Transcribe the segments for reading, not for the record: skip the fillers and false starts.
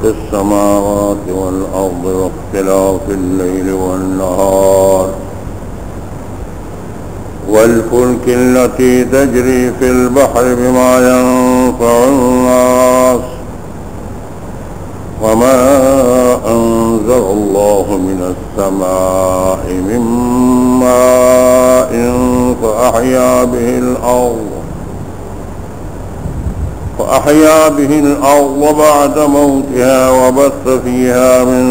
السماوات والأرض واختلاف الليل والنهار والفلك التي تجري في البحر بما ينفع الناس وما أنزل الله من السماء من ماء فأحيا به الأرض بعد موتها وبث فيها من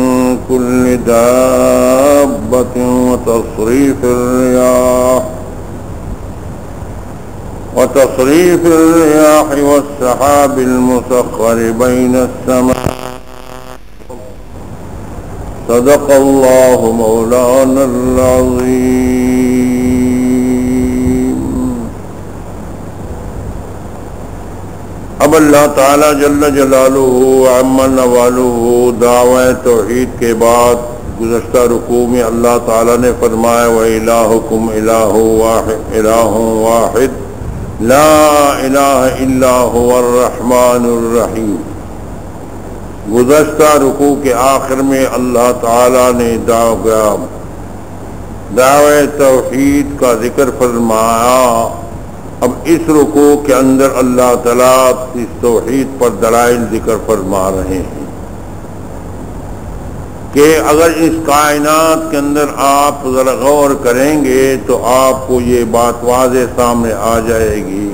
كل دابة وتصريف الرياح والسحاب المسخر بين السماء. صدق الله مولانا العظيم. اب اللہ تعالی جل جلالہ عم نوالہ دعوی توحید کے بعد گزشتہ رکوع میں اللہ تعالی نے فرمایا وَإِلَٰهُكُمْ إِلَٰهٌ وَاحِدٌ لا الہ الا هو الرحمن الرحیم. گزشتہ رکوع کے آخر میں اللہ تعالی نے دعوی توحید کا ذکر فرمایا. اب اس رکوع کے اندر اللہ تعالی اس توحید پر دلائل ذکر فرما رہے ہیں کہ اگر اس کائنات کے اندر آپ ذرا غور کریں گے تو آپ کو یہ بات واضح سامنے آ جائے گی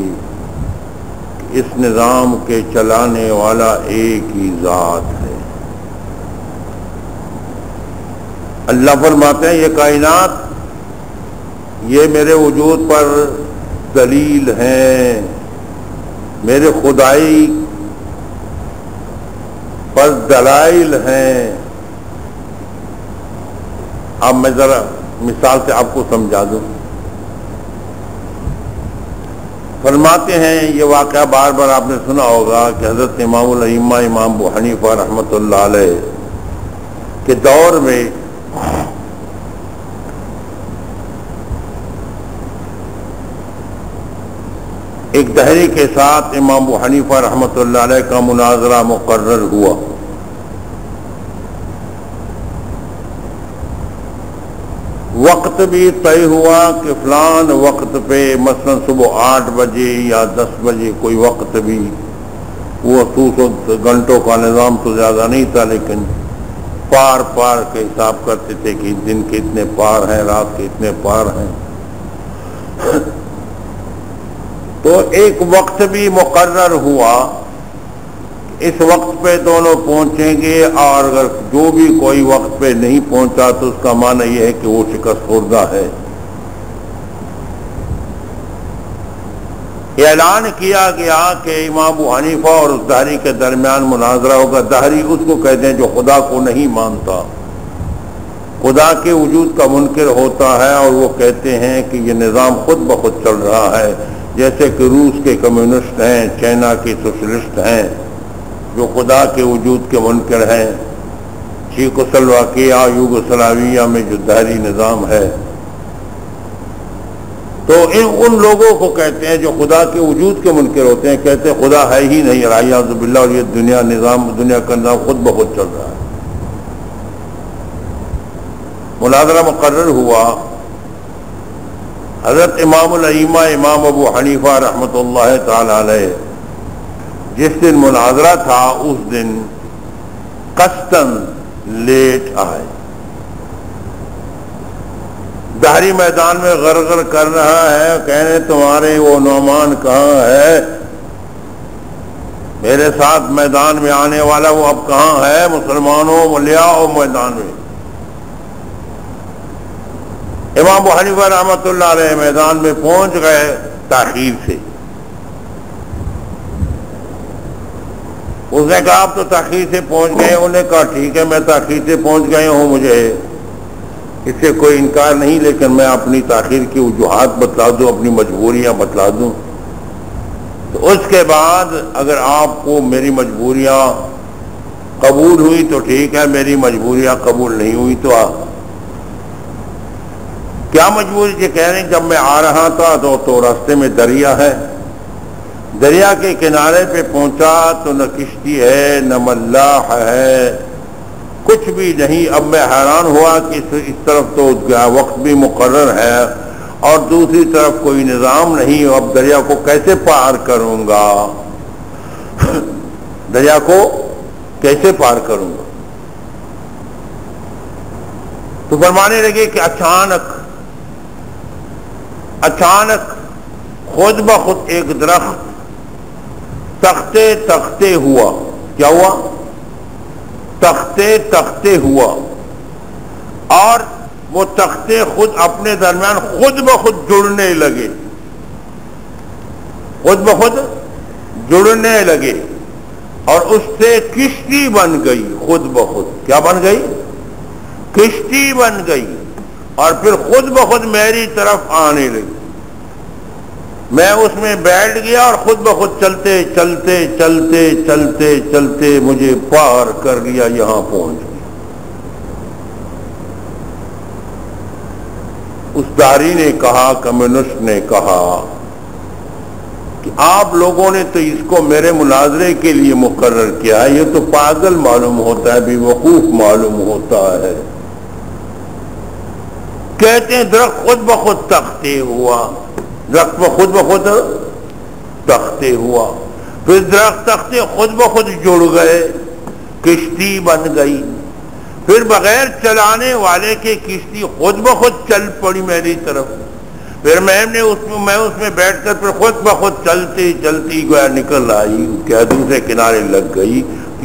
کہ اس نظام کے چلانے والا ایک ہی ذات ہے. اللہ فرماتے ہیں یہ کائنات یہ میرے وجود پر دلیل ہیں، میرے خدائی پر دلائل ہیں. اب میں ذرا مثال سے آپ کو سمجھا دوں. فرماتے ہیں یہ واقعہ بار بار آپ نے سنا ہوگا کہ حضرت امام الائمہ امام ابو حنیفہ رحمۃ اللہ علیہ کے دور میں ایک دہری کے ساتھ امام ابو حنیفہ رحمۃ اللہ علیہ کا مناظرہ مقرر ہوا. وقت بھی طے ہوا کہ فلان وقت پہ مثلا صبح 8 بجے یا 10 بجے کوئی وقت بھی، وہ گھنٹوں کا نظام تو زیادہ نہیں تھا لیکن پار کے حساب کرتے تھے کہ دن کے اتنے پار ہیں، رات کے اتنے پار ہیں. تو ایک وقت بھی مقرر ہوا، اس وقت پہ دونوں پہنچیں گے، اور اگر جو بھی کوئی وقت پہ نہیں پہنچا تو اس کا معنی یہ ہے کہ وہ شکست خوردہ ہے. اعلان کیا گیا کہ امام ابو حنیفہ اور اس دہری کے درمیان مناظرہ ہوگا. دہری اس کو کہتے ہیں جو خدا کو نہیں مانتا، خدا کے وجود کا منکر ہوتا ہے، اور وہ کہتے ہیں کہ یہ نظام خود بخود چل رہا ہے، جیسے کہ روس کے کمیونسٹ ہیں، چائنا کے سوشلسٹ ہیں جو خدا کے وجود کے منکر ہیں. چیکوسلواکیہ یوگوسلاویہ میں جو دہری نظام ہے تو ان لوگوں کو کہتے ہیں جو خدا کے وجود کے منکر ہوتے ہیں، کہتے ہیں خدا ہے ہی نہیں اعوذ باللہ، اور یہ دنیا کا نظام خود بخود چل رہا ہے. مناظرہ مقرر ہوا. حضرت امام الائمہ امام ابو حنیفہ رحمۃ اللہ تعالی علیہ جس دن مناظرہ تھا اس دن قصداً لیٹ آئے. دہری میدان میں غرغر کر رہا ہے، کہنے تمہارے وہ نعمان کہاں ہے؟ میرے ساتھ میدان میں آنے والا وہ اب کہاں ہے؟ مسلمانوں لے آؤ میدان میں. امام ابو حنیفہ رحمۃ اللہ علیہ میدان میں پہنچ گئے تاخیر سے. اس نے کہا آپ تو تاخیر سے پہنچ گئے. انہوں نے کہا ٹھیک ہے میں تاخیر سے پہنچ گئے ہوں، مجھے اس سے کوئی انکار نہیں، لیکن میں اپنی تاخیر کی وجوہات بتلا دوں، اپنی مجبوریاں بتلا دوں. تو اس کے بعد اگر آپ کو میری مجبوریاں قبول ہوئی تو ٹھیک ہے، میری مجبوریاں قبول نہیں ہوئی تو کیا مجبوری؟ یہ کہہ رہے ہیں جب میں آ رہا تھا تو راستے میں دریا ہے، دریا کے کنارے پہ پہنچا تو نہ کشتی ہے نہ ملاح ہے، کچھ بھی نہیں۔ اب میں حیران ہوا کہ اس طرف تو وقت بھی مقرر ہے اور دوسری طرف کوئی نظام نہیں، اب دریا کو کیسے پار کروں گا؟ دریا کو کیسے پار کروں گا؟ تو فرمانے لگے کہ اچانک خود بخود ایک درخت تختے تختے ہوا۔ کیا ہوا؟ تختے تختے ہوا، اور وہ تختے خود اپنے درمیان خود بخود جڑنے لگے، خود بخود جڑنے لگے، اور اس سے کشتی بن گئی خود بخود۔ کیا بن گئی؟ کشتی بن گئی، اور پھر خود بخود میری طرف آنے لگی۔ میں اس میں بیٹھ گیا اور خود بخود چلتے چلتے چلتے چلتے چلتے مجھے پار کر گیا، یہاں پہنچ گیا۔ اس داری نے کہا، کمیونسٹ نے کہا کہ آپ لوگوں نے تو اس کو میرے مناظرے کے لیے مقرر کیا ہے، یہ تو پاگل معلوم ہوتا ہے، بے وقوف معلوم ہوتا ہے۔ کہتے ہیں درخت خود بخود تختے ہوا، درخت خود بخود تختے ہوا، پھر درخت تختے خود بخود جڑ گئے، کشتی بن گئی، پھر بغیر چلانے والے کے کشتی خود بخود چل پڑی میری طرف، پھر میں اس میں بیٹھ کر پھر خود بخود چلتی چلتی گویا نکل آئی، کیا دوسرے کنارے لگ گئی۔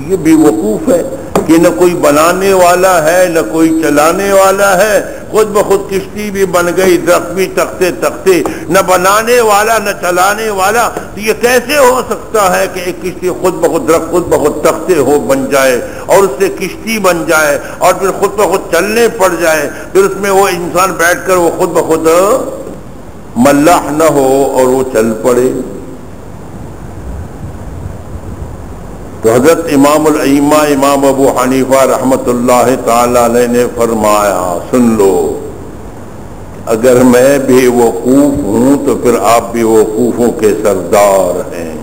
یہ بے وقوف ہے کہ نہ کوئی بنانے والا ہے نہ کوئی چلانے والا ہے، خود بخود کشتی بھی بن گئی، درخت بھی تختے تختے، نہ بنانے والا نہ چلانے والا۔ تو یہ کیسے ہو سکتا ہے کہ ایک کشتی خود بخود درخت خود بخود تختے ہو بن جائے اور اس سے کشتی بن جائے اور پھر خود بخود چلنے پڑ جائے، پھر اس میں وہ انسان بیٹھ کر وہ خود بخود ملاح نہ ہو اور وہ چل پڑے؟ تو حضرت امام الائمہ امام ابو حنیفہ رحمت اللہ تعالی علیہ نے فرمایا، سن لو، اگر میں بے وقوف ہوں تو پھر آپ بے وقوفوں کے سردار ہیں،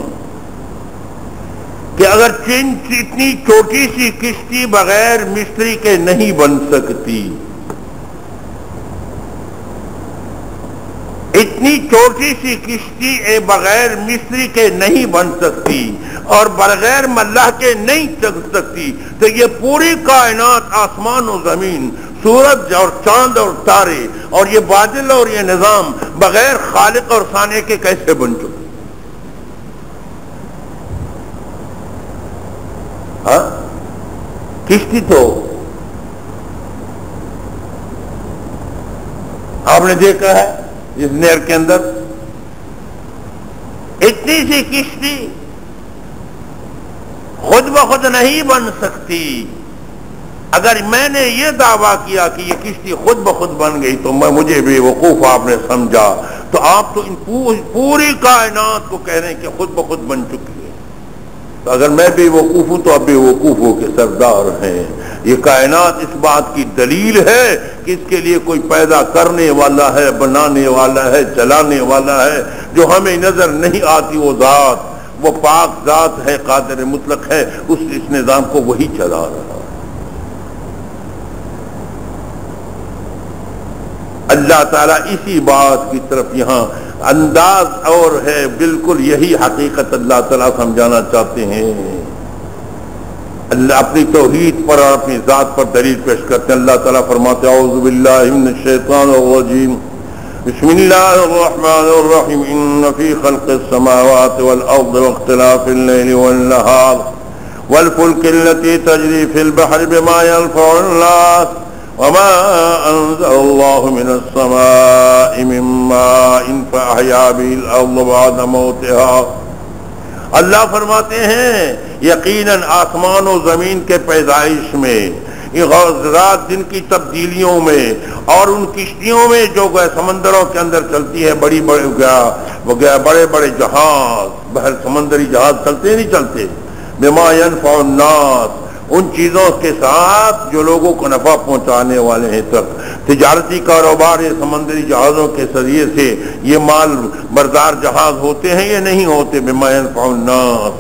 کہ اگر اتنی چھوٹی سی کشتی بغیر مستری کے نہیں بن سکتی، اتنی چھوٹی سی کشتی بغیر مستری کے نہیں بن سکتی اور بغیر ملاح کے نہیں چل سکتی، تو یہ پوری کائنات، آسمان و زمین، سورج اور چاند اور تارے اور یہ بادل اور یہ نظام بغیر خالق اور صانع کے کیسے بن چکے؟ ہاں، کشتی تو آپ نے دیکھا ہے اس نہر کے اندر، اتنی سی کشتی خود بخود نہیں بن سکتی۔ اگر میں نے یہ دعویٰ کیا کہ یہ کشتی خود بخود بن گئی تو مجھے بے وقوف آپ نے سمجھا، تو آپ تو ان پوری کائنات کو کہہ رہے ہیں کہ خود بخود بن چکی ہے۔ تو اگر میں بے وقوف ہوں تو آپ بے وقوفوں کے سردار ہیں۔ یہ کائنات اس بات کی دلیل ہے کہ اس کے لیے کوئی پیدا کرنے والا ہے، بنانے والا ہے، چلانے والا ہے، جو ہمیں نظر نہیں آتی وہ ذات، وہ پاک ذات ہے، قادر مطلق ہے، اس نظام کو وہی چلا رہا ہے۔ اللہ تعالیٰ اسی بات کی طرف یہاں انداز اور ہے، بالکل یہی حقیقت اللہ تعالیٰ سمجھانا چاہتے ہیں۔ اللہ اپنی توحید پر اور اپنی ذات پر دلیل پیش کرتے ہیں۔ اللہ تعالیٰ فرماتے ہیں، اعوذ باللہ من الشیطان الرجیم، بسم اللہ الرحمن الرحیم، ان فی خلق السماوات والارض واختلاف اللیل والنہار والفلک التي تجری فی البحر بما ينفع الناس وما انزل اللہ من السماء من ماء فاحیا به الارض بعد موتها۔ اللہ فرماتے ہیں یقیناً آسمان و زمین کے پیدائش میں، رات دن کی تبدیلیوں میں اور ان کشتیوں میں جو سمندروں کے اندر چلتی ہے، بڑے بڑے جہاز، بحر سمندری جہاز چلتے نہیں چلتے، بما ينفع الناس، ان چیزوں کے ساتھ جو لوگوں کو نفع پہنچانے والے ہیں، تجارتی کاروبار یا سمندری جہازوں کے ذریعے سے یہ مال بردار جہاز ہوتے ہیں یا نہیں ہوتے؟ بما ينفع الناس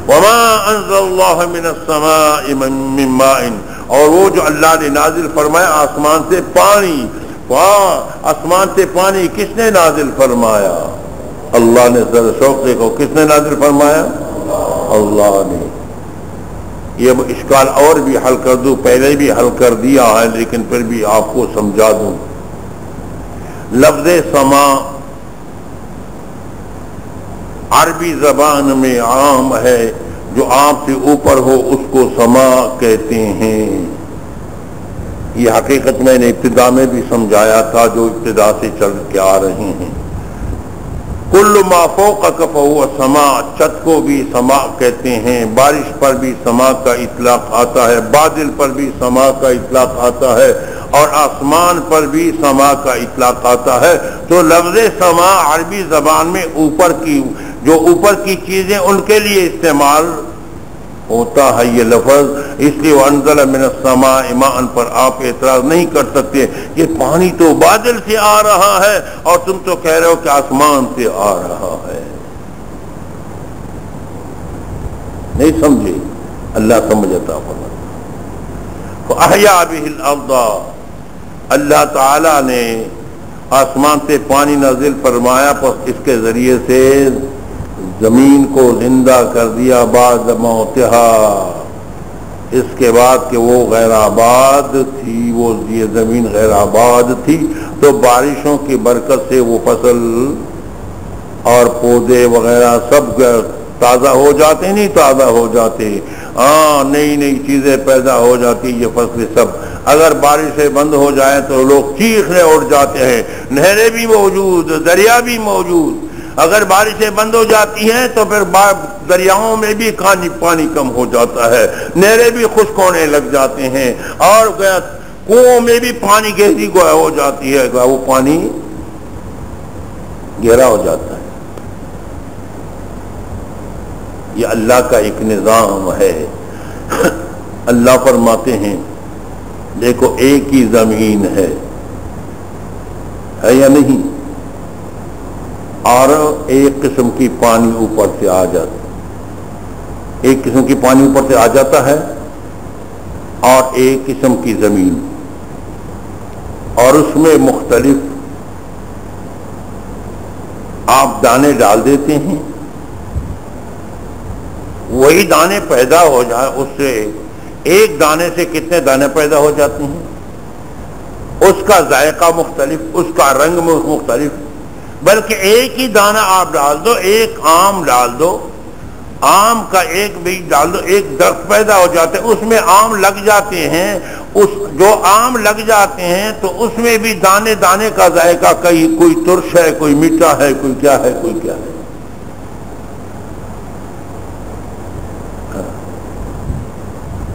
وما انزل اللہ من السماء من ماء، اور وہ جو اللہ نے نازل فرمایا آسمان سے پانی، آسمان سے پانی کس نے نازل فرمایا؟ اللہ نے۔ ذرا شوق دیکھو، کس نے نازل فرمایا؟ اللہ نے۔ یہ اشکال اور بھی حل کر دوں، پہلے بھی حل کر دیا ہے لیکن پھر بھی آپ کو سمجھا دوں۔ لفظ سما عربی زبان میں عام ہے، جو آپ سے اوپر ہو اس کو سما کہتے ہیں۔ یہ حقیقت میں نے ابتدا میں بھی سمجھایا تھا، جو ابتدا سے چل کے آ رہے ہیں۔ کل ما فوقک فہو سما، چھت کو بھی سما کہتے ہیں، بارش پر بھی سما کا اطلاق آتا ہے، بادل پر بھی سما کا اطلاق آتا ہے، اور آسمان پر بھی سما کا اطلاق آتا ہے۔ تو لفظ سما عربی زبان میں اوپر کی، جو اوپر کی چیزیں ان کے لیے استعمال ہوتا ہے یہ لفظ، اس لیے وانزل من السماء ماء پر آپ اعتراض نہیں کر سکتے۔ یہ پانی تو بادل سے آ رہا ہے اور تم تو کہہ رہے ہو کہ آسمان سے آ رہا ہے۔ نہیں سمجھے؟ اللہ سمجھتا فرماتا فاحیا بہ الارض، اللہ تعالی نے آسمان سے پانی نازل فرمایا، پس اس کے ذریعے سے زمین کو زندہ کر دیا بعد موتہا، اس کے بعد کہ وہ غیر آباد تھی، وہ یہ زمین غیر آباد تھی، تو بارشوں کی برکت سے وہ فصل اور پودے وغیرہ سب تازہ ہو جاتے، نہیں تازہ ہو جاتے، نئی نئی چیزیں پیدا ہو جاتی، یہ فصل سب۔ اگر بارشیں بند ہو جائیں تو لوگ چیخنے اٹھ جاتے ہیں، نہریں بھی موجود، دریا بھی موجود۔ اگر بارشیں بند ہو جاتی ہیں تو پھر دریاؤں میں بھی پانی کم ہو جاتا ہے، نہریں بھی خشک ہونے لگ جاتے ہیں، اور کنووں میں بھی پانی گہری گویا ہو جاتی ہے، وہ پانی گہرا ہو جاتا ہے۔ یہ اللہ کا ایک نظام ہے۔ اللہ فرماتے ہیں دیکھو ایک ہی زمین ہے یا نہیں، اور ایک قسم کی پانی اوپر سے آ جاتا، ایک قسم کی پانی اوپر سے آ جاتا ہے، اور ایک قسم کی زمین، اور اس میں مختلف آپ دانے ڈال دیتے ہیں، وہی دانے پیدا ہو جائے، اس سے ایک دانے سے کتنے دانے پیدا ہو جاتے ہیں، اس کا ذائقہ مختلف، اس کا رنگ مختلف، بلکہ ایک ہی دانہ آپ ڈال دو، ایک آم ڈال دو، آم کا ایک بیج ڈال دو، ایک درخت پیدا ہو جاتے ہیں، اس میں آم لگ جاتے ہیں، اس جو آم لگ جاتے ہیں تو اس میں بھی دانے دانے کا ذائقہ، کوئی ترش ہے، کوئی میٹھا ہے، کوئی کیا ہے، کوئی کیا ہے۔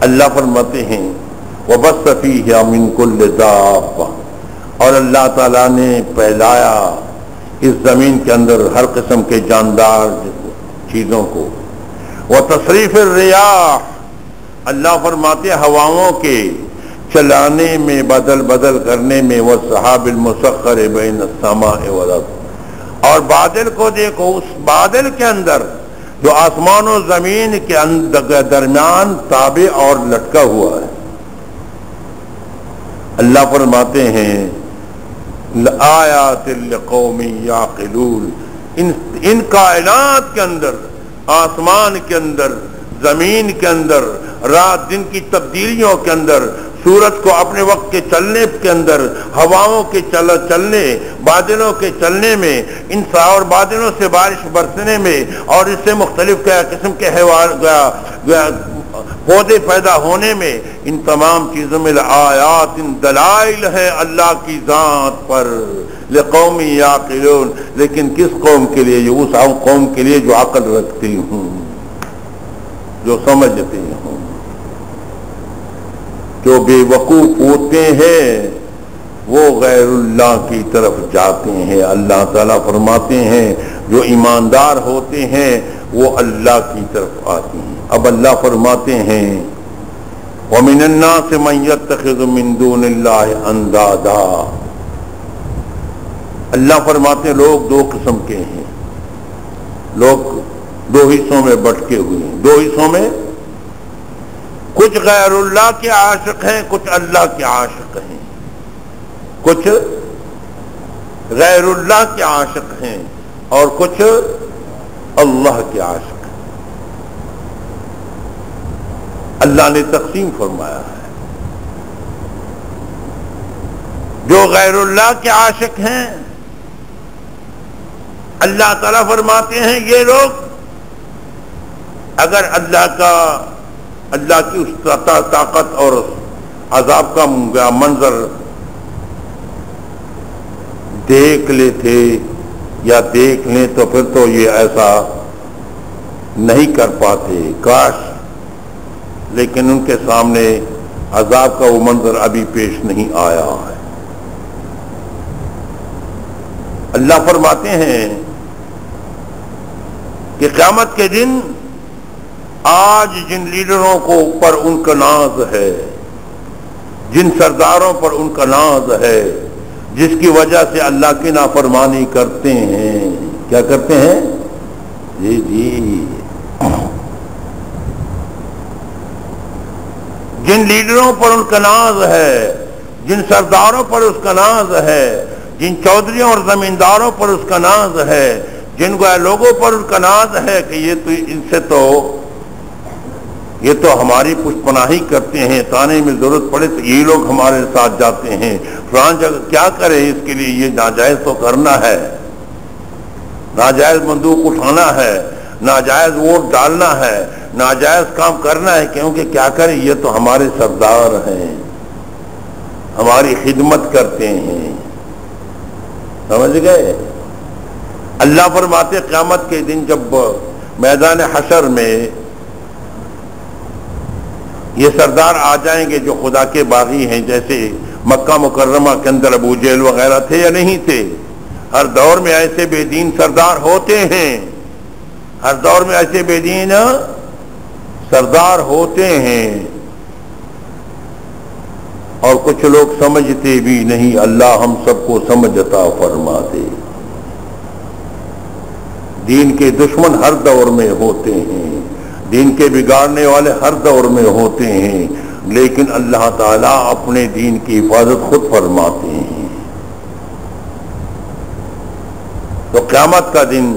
اللہ فرماتے ہیں وَبَثَّ فِيهَا مِن كُلِّ دَابَّةٍ، اور اللہ تعالیٰ نے پھیلایا اس زمین کے اندر ہر قسم کے جاندار چیزوں کو۔ وَتَصْرِيفِ الرِّيَاحِ، اللہ فرماتے ہیں ہواؤں کے چلانے میں، بدل بدل کرنے میں، وَالسَّحَابِ الْمُسَخَّرِ بَيْنَ السَّمَاءِ وَالْأَرْضِ، اور بادل کو دیکھو، اس بادل کے اندر جو آسمان و زمین کے درمیان تابع اور لٹکا ہوا ہے۔ اللہ فرماتے ہیں لآیات لقوم یعقلون، ان کائنات کے اندر، آسمان کے اندر، زمین کے اندر، رات دن کی تبدیلیوں کے اندر، سورج کو اپنے وقت کے چلنے کے اندر، ہواؤں کے چلنے، بادلوں کے چلنے میں، ان اور بادلوں سے بارش برسنے میں، اور اس سے مختلف قسم کے پودے پیدا ہونے میں، ان تمام چیزوں میں آیات، دلائل ہے اللہ کی ذات پر، لقوم یعقلون، لیکن کس قوم کے لیے؟ اس قوم کے لیے جو عقل رکھتی ہوں، جو سمجھتے ہوں۔ جو بے وقوف ہوتے ہیں وہ غیر اللہ کی طرف جاتے ہیں۔ اللہ تعالیٰ فرماتے ہیں جو ایماندار ہوتے ہیں وہ اللہ کی طرف آتے ہیں۔ اب اللہ فرماتے ہیں وَمِنَ النَّاسِ مَن يَتَّخِذُ مِن دُونِ اللَّهِ أَندَادًا۔ اللہ فرماتے ہیں لوگ دو قسم کے ہیں، لوگ دو حصوں میں بٹکے ہوئے ہیں، دو حصوں میں، کچھ غیر اللہ کے عاشق ہیں، کچھ اللہ کے عاشق ہیں، کچھ غیر اللہ کے عاشق ہیں اور کچھ اللہ کے عاشق ہیں۔ اللہ نے تقسیم فرمایا ہے، جو غیر اللہ کے عاشق ہیں اللہ تعالیٰ فرماتے ہیں یہ لوگ اگر اللہ کی اس طاقت اور عذاب کا منظر دیکھ لیتے یا دیکھ لیں تو پھر تو یہ ایسا نہیں کر پاتے، کاش، لیکن ان کے سامنے عذاب کا وہ منظر ابھی پیش نہیں آیا ہے۔ اللہ فرماتے ہیں کہ قیامت کے دن آج جن لیڈروں کو پر ان کا ناز ہے، جن سرداروں پر ان کا ناز ہے، جس کی وجہ سے اللہ کی نافرمانی کرتے ہیں، کیا کرتے ہیں؟ جی جن لیڈروں پر ان کا ناز ہے، جن سرداروں پر اس کا ناز ہے، جن چودھریوں اور زمینداروں پر اس کا ناز ہے، جن لوگوں پر ان کا ناز ہے کہ یہ تو ہماری پشت پناہی کرتے ہیں، تانے میں ضرورت پڑے تو یہ لوگ ہمارے ساتھ جاتے ہیں، فلان جگہ کیا کرے، اس کے لیے یہ ناجائز تو کرنا ہے، ناجائز بندوق اٹھانا ہے، ناجائز ووٹ ڈالنا ہے، ناجائز کام کرنا ہے، کیونکہ کیا کرے یہ تو ہمارے سردار ہیں، ہماری خدمت کرتے ہیں، سمجھ گئے؟ اللہ فرماتے قیامت کے دن جب میدان حشر میں یہ سردار آ جائیں گے جو خدا کے باغی ہیں، جیسے مکہ مکرمہ کے اندر ابو جہل وغیرہ تھے یا نہیں تھے، ہر دور میں ایسے بے دین سردار ہوتے ہیں، ہر دور میں ایسے بے دین سردار ہوتے ہیں، اور کچھ لوگ سمجھتے بھی نہیں، اللہ ہم سب کو سمجھ عطا فرما دے۔ دین کے دشمن ہر دور میں ہوتے ہیں، دین کے بگاڑنے والے ہر دور میں ہوتے ہیں، لیکن اللہ تعالیٰ اپنے دین کی حفاظت خود فرماتے ہیں۔ تو قیامت کا دن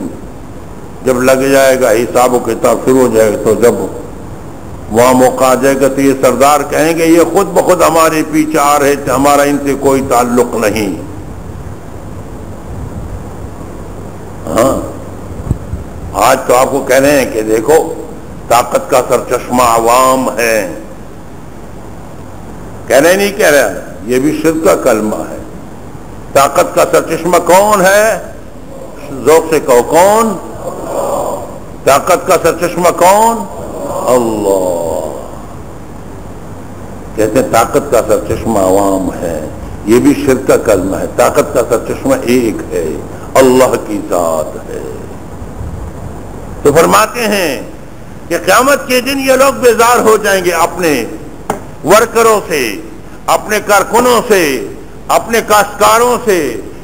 جب لگ جائے گا، حساب و کتاب شروع ہو جائے گا، تو جب وہاں موقع آ جائے گا تو یہ سردار کہیں گے یہ خود بخود ہمارے پیچھے آ رہے تھے، ہمارا ان سے کوئی تعلق نہیں۔ ہاں آج تو آپ کو کہہ رہے ہیں کہ دیکھو طاقت کا سرچشمہ عوام ہے، کہہ رہے نہیں کہہ رہے، یہ بھی شرک کا کلمہ ہے۔ طاقت کا سرچشمہ کون ہے؟ ذوق سے کہو کون؟ طاقت کا سرچشمہ کون؟ اللہ۔ کہتے ہیں طاقت کا سرچشمہ عوام ہے، یہ بھی شرک کا کلمہ ہے۔ طاقت کا سرچشمہ ایک ہے، اللہ کی ذات ہے۔ تو فرماتے ہیں کہ قیامت کے دن یہ لوگ بیزار ہو جائیں گے اپنے ورکروں سے، اپنے کارکنوں سے، اپنے کاشتکاروں سے،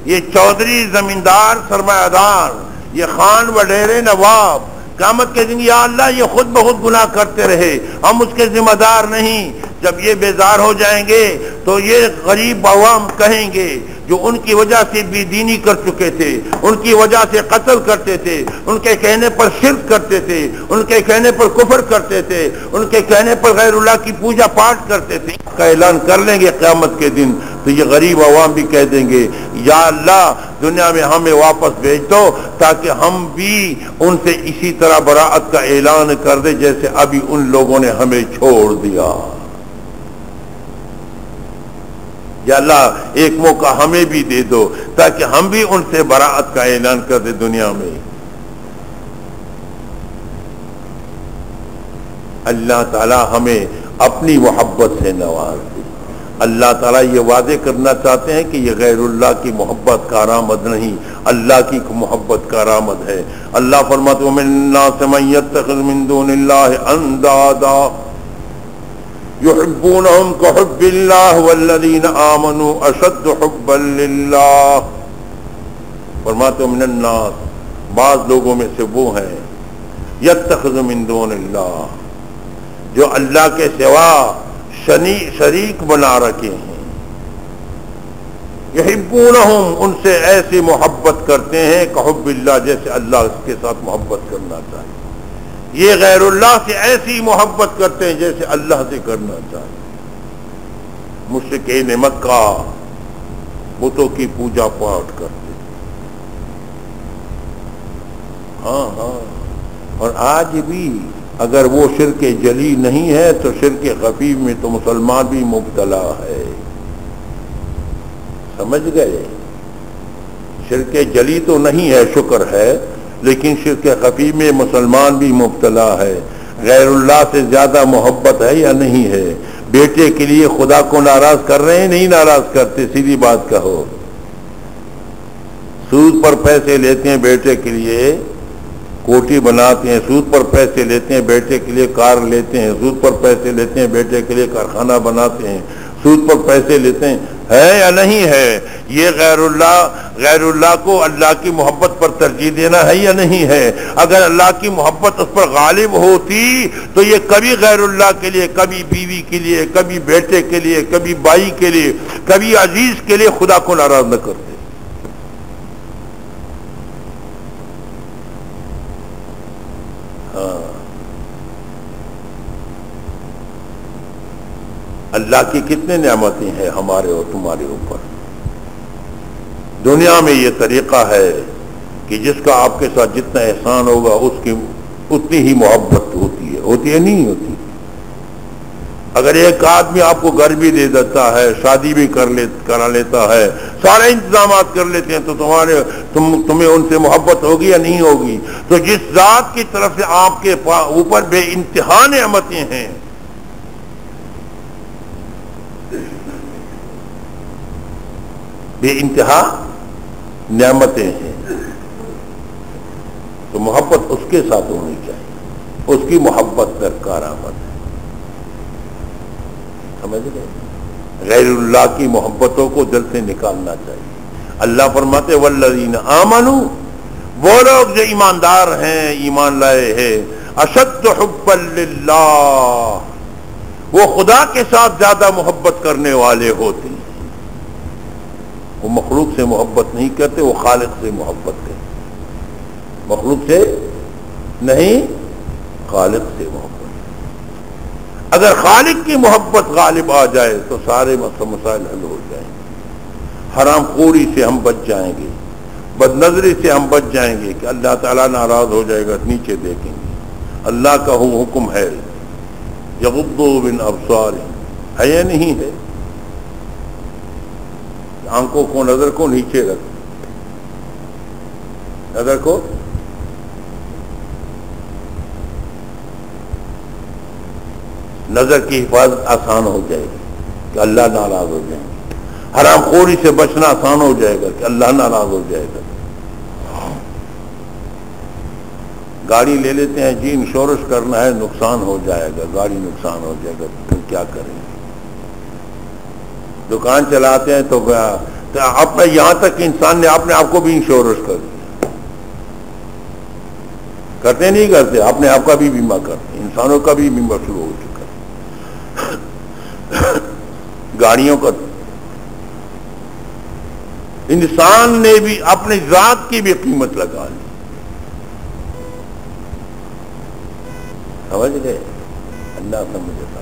یہ چودھری، زمیندار، سرمایہ دار، یہ خان وڈیرے، نواب، قیامت کے دن یا اللہ یہ خود بخود گناہ کرتے رہے، ہم اس کے ذمہ دار نہیں۔ جب یہ بیزار ہو جائیں گے تو یہ غریب عوام کہیں گے جو ان کی وجہ سے بے دینی کر چکے تھے، ان کی وجہ سے قتل کرتے تھے، ان کے کہنے پر شرک کرتے تھے، ان کے کہنے پر کفر کرتے تھے، ان کے کہنے پر غیر اللہ کی پوجا پاٹ کرتے تھے، کا اعلان کر لیں گے قیامت کے دن، تو یہ غریب عوام بھی کہہ دیں گے یا اللہ دنیا میں ہمیں واپس بھیج دو تاکہ ہم بھی ان سے اسی طرح براءت کا اعلان کر دیں جیسے ابھی ان لوگوں نے ہمیں چھوڑ دیا۔ یا اللہ ایک موقع ہمیں بھی دے دو تاکہ ہم بھی ان سے براءت کا اعلان کر دیں دنیا میں۔ اللہ تعالی ہمیں اپنی محبت سے نواز دے۔ اللہ تعالیٰ یہ وعدے کرنا چاہتے ہیں کہ یہ غیر اللہ کی محبت کا علامت نہیں، اللہ کی محبت کا علامت ہے۔ اللہ فرماتے ہیں وَمِنَ النَّاسِ مَن يَتَّخِذُ مِن دُونِ اللَّهِ أَندَادًا، یحبونہم کحب اللہ والذین آمنوا اشد حبا للہ. فرماتے من الناس، بعض لوگوں میں سے وہ ہیں یتخذ من دون اللہ، جو اللہ کے سوا شریک بنا رکھے ہیں. یحبونہم، ان سے ایسی محبت کرتے ہیں کحب اللہ، جیسے اللہ کے ساتھ محبت کرنا چاہیے. یہ غیر اللہ سے ایسی محبت کرتے ہیں جیسے اللہ سے کرنا چاہیے. مشرکین مکہ بتوں کی پوجا پاٹ کرتے. ہاں اور آج بھی اگر وہ شرک جلی نہیں ہے تو شرک خفی میں تو مسلمان بھی مبتلا ہے. سمجھ گئے؟ شرک جلی تو نہیں ہے، شکر ہے، لیکن شرک خفی میں مسلمان بھی مبتلا ہے. غیر اللہ سے زیادہ محبت ہے یا نہیں ہے؟ بیٹے کے لیے خدا کو ناراض کر رہے ہیں؟ نہیں ناراض کرتے، سیدھی بات کہو. سود پر پیسے لیتے ہیں بیٹے کے لیے، کوٹھی بناتے ہیں. سود پر پیسے لیتے ہیں بیٹے کے لیے، کار لیتے ہیں. سود پر پیسے لیتے ہیں بیٹے کے لیے، کارخانہ بناتے ہیں. سود پر پیسے لیتے ہیں، ہے یا نہیں ہے؟ یہ غیر اللہ کو اللہ کی محبت پر ترجیح دینا ہے یا نہیں ہے؟ اگر اللہ کی محبت اس پر غالب ہوتی تو یہ کبھی غیر اللہ کے لیے، کبھی بیوی کے لیے، کبھی بیٹے کے لیے، کبھی بھائی کے لیے، کبھی عزیز کے لیے خدا کو ناراض نہ کرتے. اللہ کی کتنے نعمتیں ہیں ہمارے اور تمہارے اوپر. دنیا میں یہ طریقہ ہے کہ جس کا آپ کے ساتھ جتنا احسان ہوگا اس کی اتنی ہی محبت ہوتی ہے نہیں ہوتی. اگر ایک آدمی آپ کو گھر بھی دے دیتا ہے، شادی بھی کرا لیتا ہے، سارے انتظامات کر لیتے ہیں، تو تمہیں ان سے محبت ہوگی یا نہیں ہوگی؟ تو جس ذات کی طرف سے آپ کے اوپر بے انتہا نعمتیں ہیں، بے انتہا نعمتیں ہیں، تو محبت اس کے ساتھ ہونی چاہیے. اس کی محبت درکار آمد ہے. سمجھ گئے؟ غیر اللہ کی محبتوں کو دل سے نکالنا چاہیے. اللہ فرماتے والذین آمنوا، وہ لوگ جو ایماندار ہیں، ایمان لائے ہیں، اشد حبا للہ، وہ خدا کے ساتھ زیادہ محبت کرنے والے ہوتے ہیں. وہ مخلوق سے محبت نہیں کرتے، وہ خالق سے محبت کرتے. مخلوق سے نہیں، خالق سے محبت. اگر خالق کی محبت غالب آ جائے تو سارے مسائل حل ہو جائیں گے. حرام خوری سے ہم بچ جائیں گے، بد نظری سے ہم بچ جائیں گے کہ اللہ تعالیٰ ناراض ہو جائے گا. نیچے دیکھیں گے، اللہ کا حکم ہے یغضوا من ابصارہم، ہے یا نہیں ہے؟ آنکھوں کو، نظر کو نیچے رکھ، نظر کو نظر کی حفاظت آسان ہو جائے گی کہ اللہ ناراض ہو جائیں گے. حرام خوری سے بچنا آسان ہو جائے گا کہ اللہ ناراض ہو جائے گا. گاڑی لے لیتے ہیں جی، انشورنس کرنا ہے، نقصان ہو جائے گا، گاڑی نقصان ہو جائے گا، پھر کیا کریں گے؟ دکان چلاتے ہیں تو اپنا، یہاں تک کہ انسان نے اپنے آپ کو بھی انشورنس کر دیا. کرتے نہیں کرتے؟ اپنے آپ کا بھی بیمہ کرتے ہیں. انسانوں کا بھی بیمہ شروع ہو چکا ہے، گاڑیوں کا. انسان نے بھی اپنی ذات کی بھی قیمت لگا لی. سمجھ گئے؟ اللہ سمجھتا.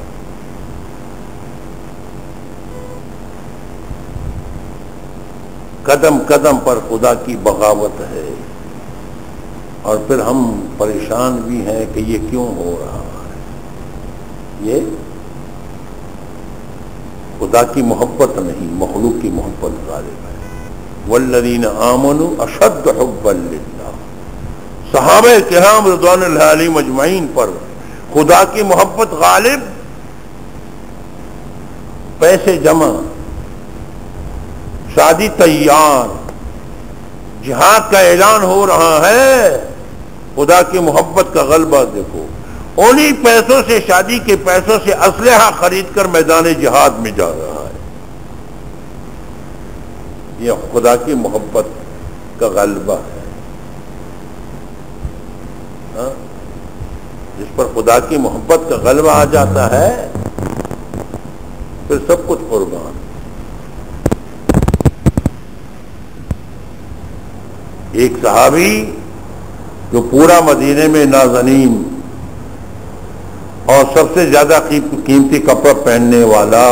قدم قدم پر خدا کی بغاوت ہے، اور پھر ہم پریشان بھی ہیں کہ یہ کیوں ہو رہا ہے. یہ خدا کی محبت نہیں، مخلوق کی محبت غالب ہے. والذین آمنوا اشد حبا للہ، صحابہ کرام رضوان اللہ علیہم اجمعین پر خدا کی محبت غالب. پیسے جمع، شادی تیار، جہاد کا اعلان ہو رہا ہے. خدا کی محبت کا غلبہ دیکھو. انہی پیسوں سے، شادی کے پیسوں سے اسلحہ خرید کر میدان جہاد میں جا رہا ہے۔ یہ خدا کی محبت کا غلبہ ہے۔ ہاں؟ جس پر خدا کی محبت کا غلبہ آ جاتا ہے پھر سب کچھ قربان۔ ایک صحابی جو پورا مدینے میں نازنین اور سب سے زیادہ قیمتی کپڑا پہننے والا،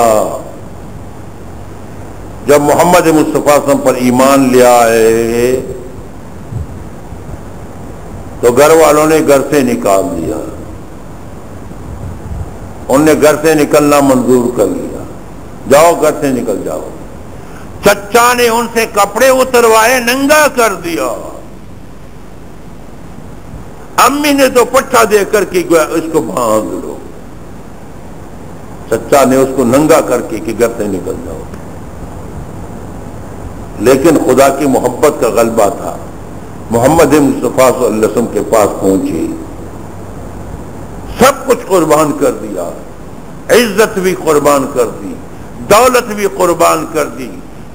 جب محمد مصطفیٰ صلی اللہ علیہ وسلم پر ایمان لے آئے تو گھر والوں نے گھر سے نکال دیا، انہوں نے گھر سے نکلنا منظور کر لیا، جاؤ گھر سے نکل جاؤ۔ چچا نے ان سے کپڑے اتروائے، ننگا کر دیا۔ امی نے تو پٹھا دے کر کے اس کو باندھ لو، چچا نے اس کو ننگا کر کے کہ گھر سے نکل جاؤ۔ لیکن خدا کی محبت کا غلبہ تھا، محمد مصطفیٰ صلی اللہ علیہ وسلم کے پاس پہنچی، سب کچھ قربان کر دیا، عزت بھی قربان کر دی، دولت بھی قربان کر دی،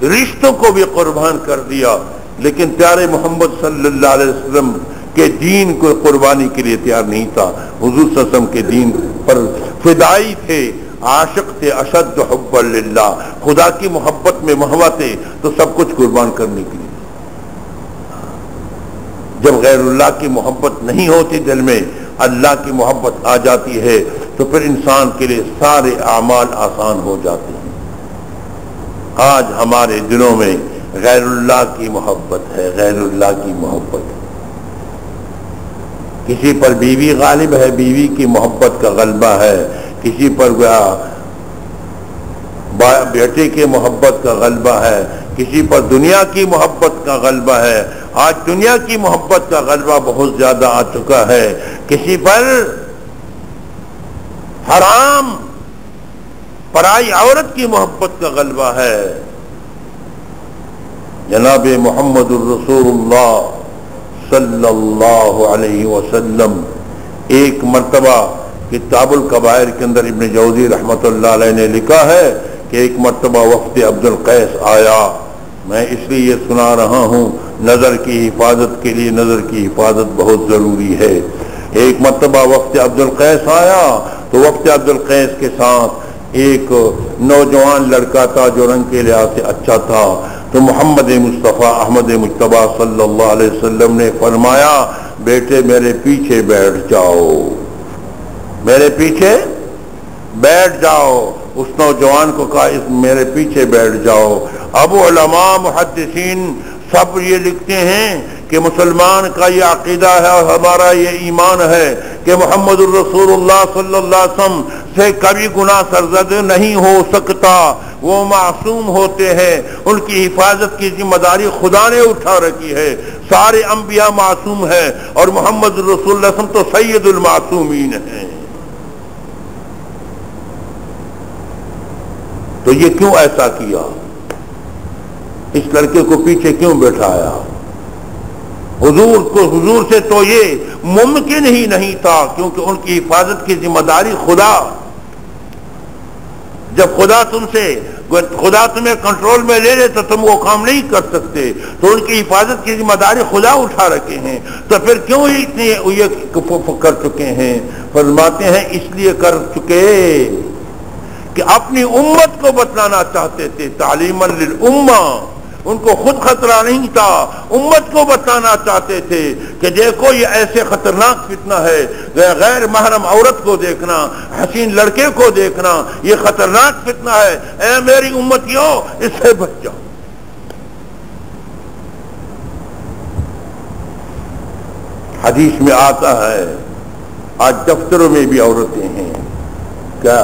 رشتوں کو بھی قربان کر دیا، لیکن پیارے محمد صلی اللہ علیہ وسلم کے دین کو قربانی کے لیے تیار نہیں تھا۔ حضور صلی اللہ علیہ وسلم کے دین پر فدائی تھے، عاشق تھے، اشد حب للہ، خدا کی محبت میں مہوا تھے، تو سب کچھ قربان کرنے کے لیے۔ جب غیر اللہ کی محبت نہیں ہوتی دل میں، اللہ کی محبت آ جاتی ہے تو پھر انسان کے لیے سارے اعمال آسان ہو جاتے ہیں۔ آج ہمارے دلوں میں غیر اللہ کی محبت ہے، غیر اللہ کی محبت ہے۔ کسی پر بیوی غالب ہے، بیوی کی محبت کا غلبہ ہے، کسی پر بیٹے کی محبت کا غلبہ ہے، کسی پر دنیا کی محبت کا غلبہ ہے۔ آج دنیا کی محبت کا غلبہ بہت زیادہ آ چکا ہے، کسی پر حرام پرائی عورت کی محبت کا غلبہ ہے۔ جناب محمد الرسول اللہ صلی اللہ علیہ وسلم ایک مرتبہ کتاب الکبائر کے اندر ابن جوزی رحمۃ اللہ علیہ نے لکھا ہے کہ ایک مرتبہ وفد عبد القیس آیا، میں اس لیے یہ سنا رہا ہوں، نظر کی حفاظت کے لیے نظر کی حفاظت بہت ضروری ہے۔ ایک مرتبہ وفد عبد القیس آیا تو وفد عبد القیس کے ساتھ ایک نوجوان لڑکا تھا جو رنگ کے لحاظ سے اچھا تھا، تو محمد مصطفیٰ احمد مجتبیٰ صلی اللہ علیہ وسلم نے فرمایا، بیٹے میرے پیچھے بیٹھ جاؤ، میرے پیچھے بیٹھ جاؤ۔ اس نوجوان کو کہا میرے پیچھے بیٹھ جاؤ۔ اب علماء محدثین سب یہ لکھتے ہیں کہ مسلمان کا یہ عقیدہ ہے اور ہمارا یہ ایمان ہے کہ محمد الرسول اللہ صلی اللہ علیہ وسلم سے کبھی گناہ سرزد نہیں ہو سکتا، وہ معصوم ہوتے ہیں، ان کی حفاظت کی ذمہ داری خدا نے اٹھا رکھی ہے، سارے انبیاء معصوم ہیں اور محمد الرسول اللہ صلی اللہ علیہ وسلم تو سید المعصومین ہیں۔ تو یہ کیوں ایسا کیا؟ اس لڑکے کو پیچھے کیوں بٹھایا؟ حضور سے تو یہ ممکن ہی نہیں تھا، کیونکہ ان کی حفاظت کی ذمہ داری خدا، جب خدا تمہیں کنٹرول میں لے لے تو تم وہ کام نہیں کر سکتے، تو ان کی حفاظت کی ذمہ داری خدا اٹھا رکھے ہیں، تو پھر کیوں اتنے یہ کر چکے ہیں؟ فرماتے ہیں اس لیے کر چکے کہ اپنی امت کو بتلانا چاہتے تھے، تعلیما للامہ، ان کو خود خطرہ نہیں تھا، امت کو بتانا چاہتے تھے کہ دیکھو یہ ایسے خطرناک فتنہ ہے، غیر محرم عورت کو دیکھنا، حسین لڑکے کو دیکھنا، یہ خطرناک فتنہ ہے، اے میری امتیوں اس سے بچ جاؤ۔ حدیث میں آتا ہے آج دفتروں میں بھی عورتیں ہیں، کیا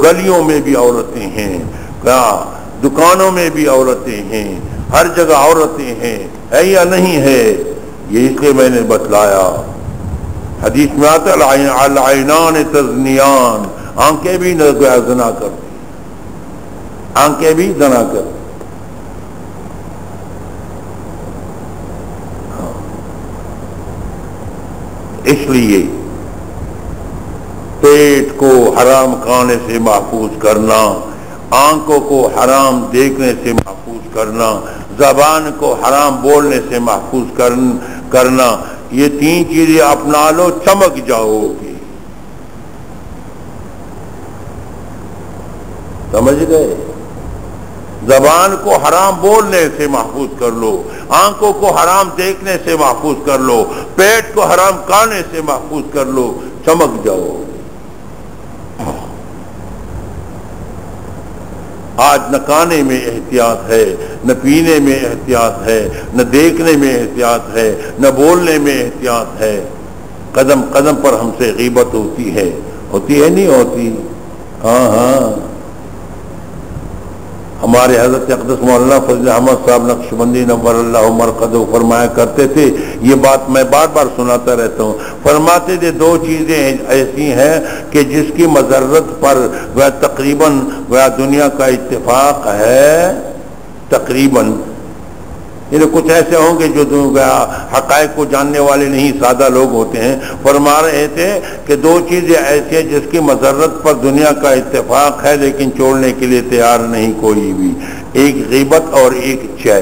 گلیوں میں بھی عورتیں ہیں، کیا دکانوں میں بھی عورتیں ہیں، ہر جگہ عورتیں ہیں، ہے یا نہیں ہے؟ یہ اس لیے میں نے بتلایا۔ حدیث میں آتا ہے العینان تزنیان، آنکھیں بھی زنا کرتی، آنکھیں بھی زنا کرتی۔ اس لیے پیٹ کو حرام کھانے سے محفوظ کرنا، آنکھوں کو حرام دیکھنے سے محفوظ کرنا، زبان کو حرام بولنے سے محفوظ کرنا، یہ تین چیزیں اپنا لو، چمک جاؤ گے۔ سمجھ گئے؟ زبان کو حرام بولنے سے محفوظ کر لو، آنکھوں کو حرام دیکھنے سے محفوظ کر لو، پیٹ کو حرام کھانے سے محفوظ کر لو، چمک جاؤ۔ آج نہ کھانے میں احتیاط ہے، نہ پینے میں احتیاط ہے، نہ دیکھنے میں احتیاط ہے، نہ بولنے میں احتیاط ہے۔ قدم قدم پر ہم سے غیبت ہوتی ہے نہیں ہوتی؟ ہاں ہاں، ہمارے حضرت اقدس مولانا فضل احمد صاحب نقشبندی نور اللہ مرقدہ فرمایا کرتے تھے، یہ بات میں بار بار سناتا رہتا ہوں، فرماتے تھے دو چیزیں ایسی ہیں کہ جس کی مضرت پر وہ تقریباً وہ دنیا کا اتفاق ہے، تقریباً، یعنی کچھ ایسے ہوں گے جو حقائق کو جاننے والے نہیں، سادہ لوگ ہوتے ہیں، فرما رہے تھے کہ دو چیزیں ایسی ہیں جس کی مضرت پر دنیا کا اتفاق ہے لیکن چھوڑنے کے لیے تیار نہیں کوئی بھی، ایک غیبت اور ایک چے۔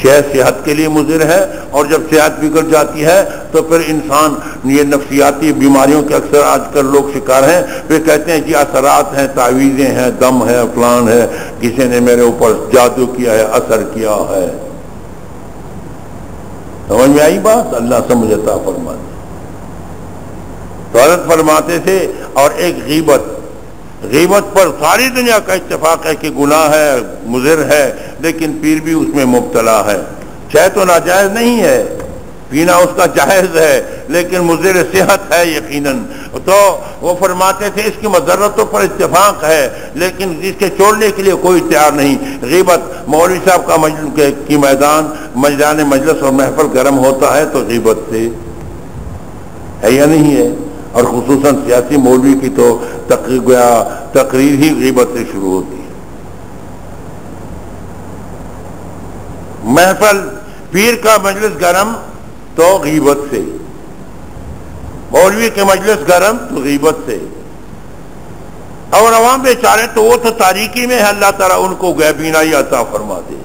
چے صحت کے لیے مضر ہے، اور جب صحت بگڑ جاتی ہے تو پھر انسان یہ نفسیاتی بیماریوں کے اکثر آج کل لوگ شکار ہیں، پھر کہتے ہیں جی اثرات ہیں، تعویذیں ہیں، دم ہے، فلان ہے، کسی نے میرے اوپر جادو کیا ہے، اثر کیا ہے۔ سمجھ میں آئی بات؟ اللہ سمجھ عطا فرماتے۔ تو حضرت فرماتے تھے، اور ایک غیبت، غیبت پر ساری دنیا کا اتفاق ہے کہ گناہ ہے، مضر ہے، لیکن پیر بھی اس میں مبتلا ہے۔ چاہے تو ناجائز نہیں ہے، پینا اس کا جائز ہے، لیکن مضر صحت ہے یقیناً۔ تو وہ فرماتے تھے اس کی مضرتوں پر اتفاق ہے لیکن اس کے چھوڑنے کے لیے کوئی تیار نہیں۔ غیبت، مولوی صاحب کا کی میدان مجلس اور محفل گرم ہوتا ہے تو غیبت سے ہے یا نہیں ہے؟ اور خصوصاً سیاسی مولوی کی تو تقریر ہی غیبت سے شروع ہوتی ہے۔ محفل، پیر کا مجلس گرم تو غیبت سے، مولوی کے مجلس گرم تو غیبت سے، اور عوام بیچارے تو وہ تو تاریکی میں ہے، اللہ تعالیٰ ان کو بینائی عطا فرما دے،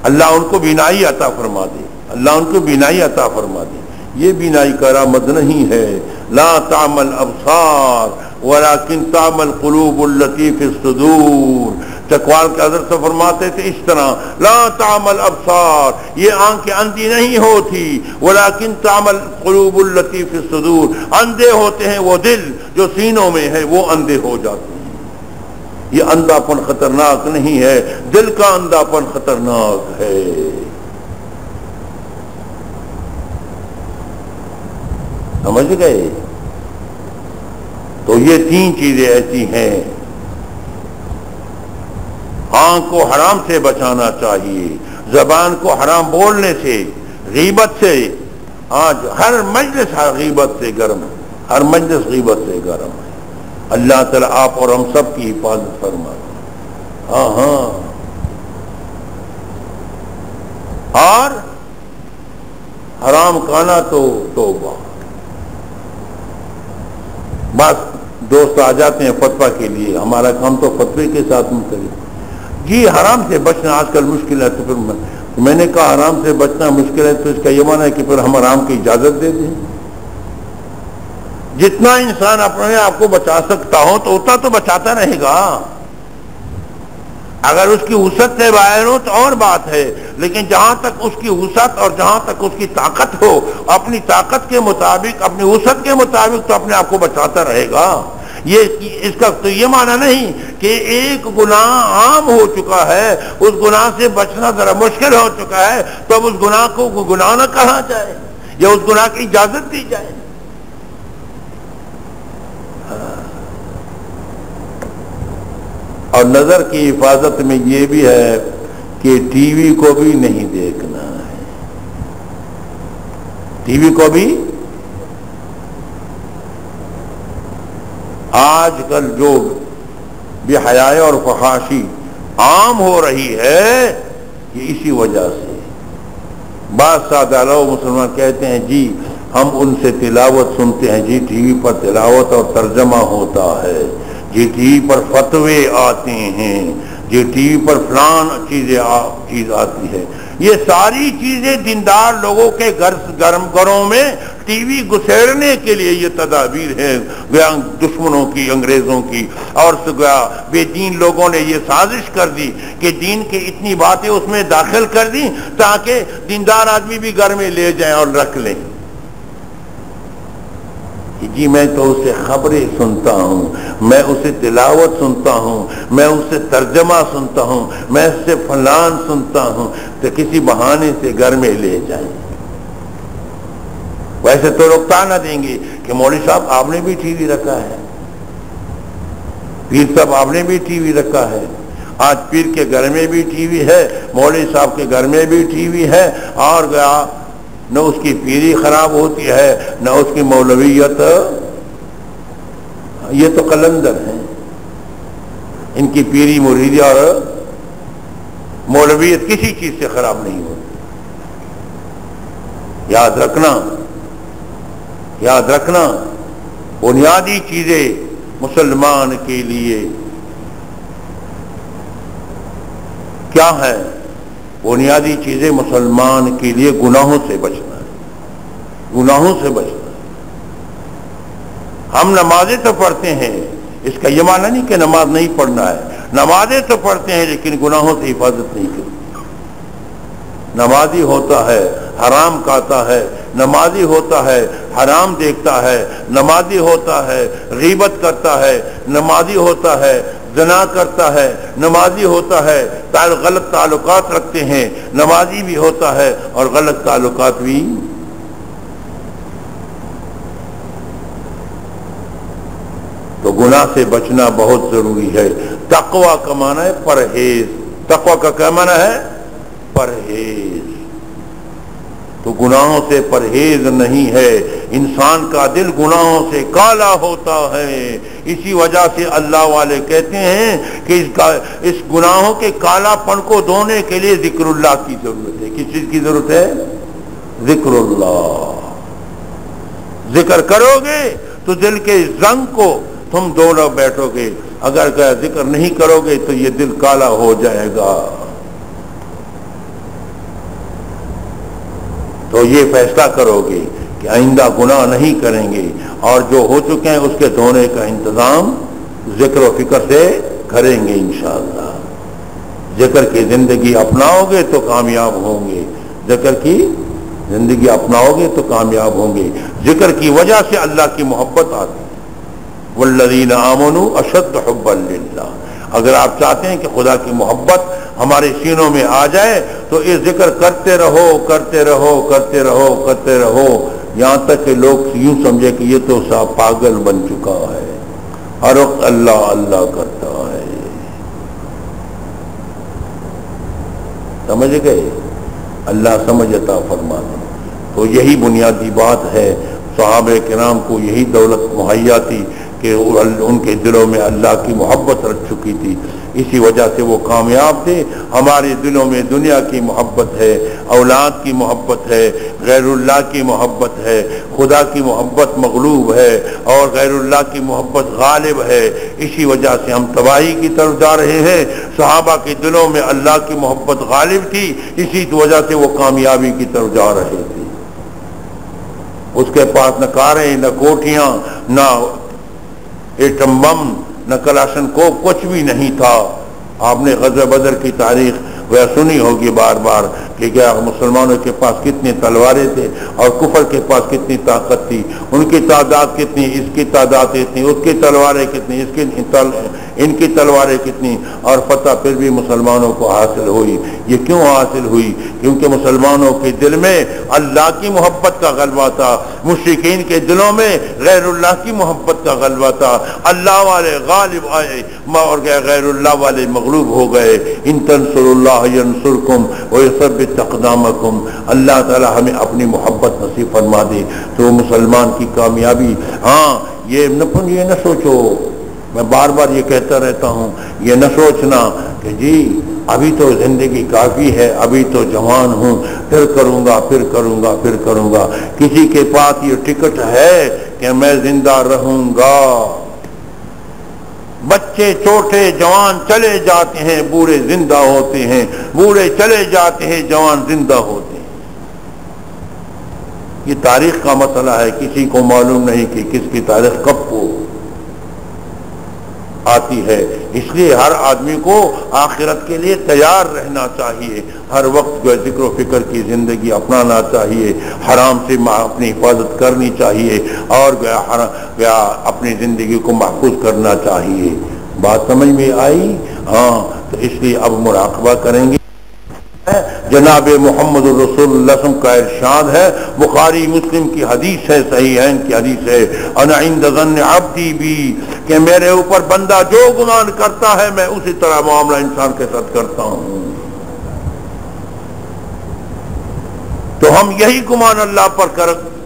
اللہ ان کو بینائی عطا فرما دے، اللہ ان کو بینائی عطا فرما دے۔ یہ بینائی کرامت نہیں ہے، لا تعمل ابصار ولکن تعمل قلوب التی فی الصدور۔ چکوال کے حضرت سے فرماتے تھے اس طرح، لا تعمل ابصار، یہ آنکھیں اندھی نہیں ہوتی، ولکن تعمل قلوب التی فی الصدور، اندھے ہوتے ہیں وہ دل جو سینوں میں ہے، وہ اندھے ہو جاتے ہیں۔ یہ اندھا پن خطرناک نہیں ہے، دل کا اندھا پن خطرناک ہے۔ سمجھ گئے؟ تو یہ تین چیزیں ایسی ہیں، آنکھ کو حرام سے بچانا چاہیے، زبان کو حرام بولنے سے، غیبت سے۔ آج ہر مجلس غیبت سے گرم ہے، ہر مجلس غیبت سے گرم ہے۔ اللہ تعالیٰ آپ اور ہم سب کی حفاظت فرمائے۔ ہاں ہاں، اور حرام کھانا تو توبہ۔ بس دوست آ جاتے ہیں فتویٰ کے لیے، ہمارا کام تو فتوے کے ساتھ منسلک۔ جی حرام سے بچنا آج کل مشکل ہے، تو پھر میں نے کہا حرام سے بچنا مشکل ہے تو اس کا یہ معنی ہے کہ پھر ہم حرام کی اجازت دے دیں؟ جتنا انسان اپنے آپ کو بچا سکتا ہو تو اتنا تو بچاتا رہے گا۔ اگر اس کی وسعت سے باہر ہو تو اور بات ہے، لیکن جہاں تک اس کی وسعت اور جہاں تک اس کی طاقت ہو، اپنی طاقت کے مطابق، اپنی وسعت کے مطابق تو اپنے آپ کو بچاتا رہے گا۔ یہ اس کا تو یہ معنی نہیں کہ ایک گناہ عام ہو چکا ہے، اس گناہ سے بچنا ذرا مشکل ہو چکا ہے تو اب اس گناہ کو گناہ نہ کہا جائے یا اس گناہ کی اجازت دی جائے۔ اور نظر کی حفاظت میں یہ بھی ہے کہ ٹی وی کو بھی نہیں دیکھنا ہے، ٹی وی کو بھی۔ آج کل جو بے حیائی اور فحاشی عام ہو رہی ہے یہ اسی وجہ سے۔ بعض سادہ لوگ مسلمان کہتے ہیں جی ہم ان سے تلاوت سنتے ہیں، جی ٹی وی پر تلاوت اور ترجمہ ہوتا ہے، جی ٹی وی پر فتوے آتے ہیں، جی ٹی وی پر فلان چیز آتی ہے۔ یہ ساری چیزیں دیندار لوگوں کے گھروں میں ٹی وی گسیڑنے کے لیے یہ تدابیر ہے دشمنوں کی، انگریزوں کی، اور بے دین لوگوں نے یہ سازش کر دی کہ دین کی اتنی باتیں اس میں داخل کر دی تاکہ دیندار آدمی بھی گھر میں لے جائیں اور رکھ لیں۔ جی میں تو اسے خبریں سنتا ہوں، میں اسے تلاوت سنتا ہوں، میں اسے ترجمہ سنتا ہوں، میں اس سے فلان سنتا ہوں، تو کسی بہانے سے گھر میں لے جائیں۔ ویسے تو لوگ تانا دیں گے کہ مولوی صاحب آپ نے بھی ٹی وی رکھا ہے، پیر صاحب آپ نے بھی ٹی وی رکھا ہے۔ آج پیر کے گھر میں بھی ٹی وی ہے، مولوی صاحب کے گھر میں بھی ٹی وی ہے، اور نہ اس کی پیری خراب ہوتی ہے نہ اس کی مولویت۔ یہ تو قلندر ہیں، ان کی پیری مریدی اور مولویت کسی چیز سے خراب نہیں ہوتی۔ یاد رکھنا بنیادی چیزیں مسلمان کے لیے کیا ہے؟ بنیادی چیزیں مسلمان کے لیے گناہوں سے بچنا ہے، گناہوں سے بچنا ہے۔ ہم نمازیں تو پڑھتے ہیں، اس کا یہ معنی نہیں کہ نماز نہیں پڑھنا ہے، نمازیں تو پڑھتے ہیں لیکن گناہوں سے حفاظت نہیں کرتے۔ نمازی ہوتا ہے حرام کھاتا ہے، نمازی ہوتا ہے حرام دیکھتا ہے، نمازی ہوتا ہے غیبت کرتا ہے، نمازی ہوتا ہے زنا کرتا ہے، نمازی ہوتا ہے غلط تعلقات رکھتے ہیں، نمازی بھی ہوتا ہے اور غلط تعلقات بھی۔ تو گناہ سے بچنا بہت ضروری ہے۔ تقوی کا معنی ہے پرہیز، تقوی کا کیا معنی ہے؟ پرہیز۔ تو گناہوں سے پرہیز نہیں ہے، انسان کا دل گناہوں سے کالا ہوتا ہے۔ اسی وجہ سے اللہ والے کہتے ہیں کہ اس گناہوں کے کالا پن کو دھونے کے لیے ذکر اللہ کی ضرورت ہے۔ کس چیز کی ضرورت ہے؟ ذکر اللہ۔ ذکر کرو گے تو دل کے زنگ کو تم دھو بیٹھو گے، اگر ذکر نہیں کرو گے تو یہ دل کالا ہو جائے گا۔ تو یہ فیصلہ کرو گے کہ آئندہ گناہ نہیں کریں گے، اور جو ہو چکے ہیں اس کے دھونے کا انتظام ذکر و فکر سے کریں گے انشاءاللہ۔ ذکر کی زندگی اپناؤ گے تو کامیاب ہوں گے، ذکر کی زندگی اپناؤ گے تو کامیاب ہوں گے۔ ذکر کی وجہ سے اللہ کی محبت آتی ہے۔ والذین آمنوا اشد حبا للہ۔ اگر آپ چاہتے ہیں کہ خدا کی محبت ہمارے سینوں میں آ جائے تو یہ ذکر کرتے رہو کرتے رہو کرتے رہو کرتے رہو، یہاں تک کہ لوگ یوں سمجھے کہ یہ تو صاحب پاگل بن چکا ہے، ہر وقت اللہ اللہ کرتا ہے۔ سمجھ گئے؟ اللہ سمجھ عطا فرما دے۔ تو یہی بنیادی بات ہے، صحابہ کرام کو یہی دولت مہیا تھی کہ ان کے دلوں میں اللہ کی محبت رکھ چکی تھی، اسی وجہ سے وہ کامیاب تھے۔ ہمارے دلوں میں دنیا کی محبت ہے، اولاد کی محبت ہے، غیر اللہ کی محبت ہے، خدا کی محبت مغلوب ہے اور غیر اللہ کی محبت غالب ہے، اسی وجہ سے ہم تباہی کی طرف جا رہے ہیں۔ صحابہ کے دلوں میں اللہ کی محبت غالب تھی، اسی وجہ سے وہ کامیابی کی طرف جا رہے تھے۔ اس کے پاس نہ کاریں، نہ کوٹیاں، نہ ایٹم بم، نہ کلاشن کوف، کچھ بھی نہیں تھا۔ آپ نے غزوہ بدر کی تاریخ وہ سنی ہوگی بار بار کہ کیا مسلمانوں کے پاس کتنی تلواریں تھے اور کفر کے پاس کتنی طاقت تھی، ان کی تعداد کتنی، اس کی تعداد کتنی، اس کی تلواریں کتنی، ان کی تلواریں کتنی، اور فتح پھر بھی مسلمانوں کو حاصل ہوئی۔ یہ کیوں حاصل ہوئی؟ کیونکہ مسلمانوں کے دل میں اللہ کی محبت کا غلبہ تھا، مشرکین کے دلوں میں غیر اللہ کی محبت کا غلبہ تھا۔ اللہ والے غالب آئے اور غیر اللہ والے مغلوب ہو گئے۔ ان تنصروا اللہ ینصرکم ویثبت اقدامکم۔ اللہ تعالی ہمیں اپنی محبت نصیب فرما دے تو مسلمان کی کامیابی۔ ہاں یہ نہ سوچو، میں بار بار یہ کہتا رہتا ہوں، یہ نہ سوچنا کہ جی ابھی تو زندگی کافی ہے، ابھی تو جوان ہوں، پھر کروں گا پھر کروں گا پھر کروں گا۔ کسی کے پاس یہ ٹکٹ ہے کہ میں زندہ رہوں گا؟ بچے چھوٹے جوان چلے جاتے ہیں، بوڑھے زندہ ہوتے ہیں، بوڑھے چلے جاتے ہیں، جوان زندہ ہوتے ہیں۔ یہ تاریخ کا مسئلہ ہے، کسی کو معلوم نہیں کہ کس کی تاریخ کب کو آتی ہے۔ اس لیے ہر آدمی کو آخرت کے لیے تیار رہنا چاہیے، ہر وقت جو ذکر و فکر کی زندگی اپنانا چاہیے، حرام سے اپنی حفاظت کرنی چاہیے، اور اپنی زندگی کو محفوظ کرنا چاہیے۔ بات سمجھ میں آئی؟ ہاں، تو اس لیے اب مراقبہ کریں گے۔ جناب محمد رسول اللہ صلی اللہ علیہ وسلم کا ارشاد ہے، بخاری مسلم کی حدیث ہے، صحیحین کی حدیث ہے، انا عند ظن عبدی بی، کہ میرے اوپر بندہ جو گمان کرتا ہے میں اسی طرح معاملہ انسان کے ساتھ کرتا ہوں۔ تو ہم یہی گمان اللہ پر